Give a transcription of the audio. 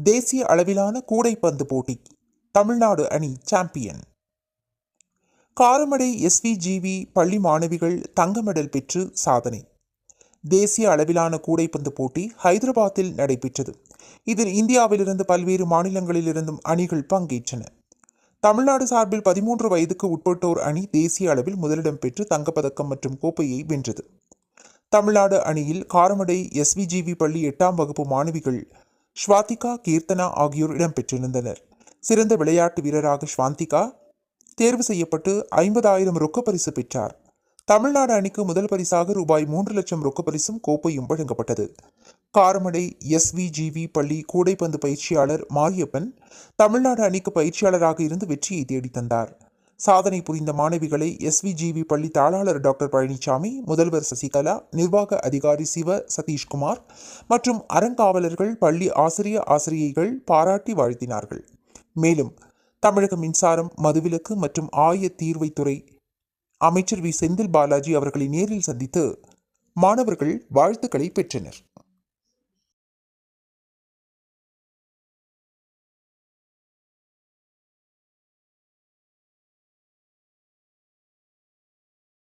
தேசிய அளவிலான கூடைப்பந்து போட்டி தமிழ்நாடு அணி சாம்பியன். காரமடை எஸ்விஜிவி பள்ளி மாணவிகள் தங்க மெடல் பெற்று சாதனை. தேசிய அளவிலான கூடைப்பந்து போட்டி ஹைதராபாத்தில் நடைபெற்றது. இதில் இந்தியாவிலிருந்து பல்வேறு மாநிலங்களிலிருந்தும் அணிகள் பங்கேற்றன. தமிழ்நாடு சார்பில் 13 வயதுக்கு உட்பட்டோர் அணி தேசிய அளவில் முதலிடம் பெற்று தங்கப்பதக்கம் மற்றும் கோப்பையை வென்றது. தமிழ்நாடு அணியில் காரமடை எஸ்விஜிவி பள்ளி 8ஆம் வகுப்பு மாணவிகள் ஸ்வாதிகா, கீர்த்தனா ஆகியோர் இடம்பெற்றிருந்தனர். சிறந்த விளையாட்டு வீரராக ஸ்வாந்திகா தேர்வு செய்யப்பட்டு 50,000 ரொக்க பரிசு பெற்றார். தமிழ்நாடு அணிக்கு முதல் பரிசாக ரூபாய் 3 லட்சம் ரொக்க பரிசும் கோப்பையும் வழங்கப்பட்டது. காரமடை எஸ்விஜிவி பள்ளி கூடைப்பந்து பயிற்சியாளர் மாரியப்பன் தமிழ்நாடு அணிக்கு பயிற்சியாளராக இருந்து வெற்றியை தேடித்தந்தார். சாதனை புரிந்த மாணவிகளை எஸ்விஜிவி பள்ளி தாளாளர் டாக்டர் பழனிசாமி, முதல்வர் சசிகலா, நிர்வாக அதிகாரி சிவ சதீஷ்குமார் மற்றும் அறங்காவலர்கள், பள்ளி ஆசிரியைகள் பாராட்டி வாழ்த்தினார்கள். மேலும் தமிழக மின்சாரம், மதுவிலக்கு மற்றும் ஆயத்தீர்வைத்துறை அமைச்சர் வி. செந்தில் பாலாஜி அவர்களை நேரில் சந்தித்து மாணவர்கள் வாழ்த்துக்களை பெற்றனர்.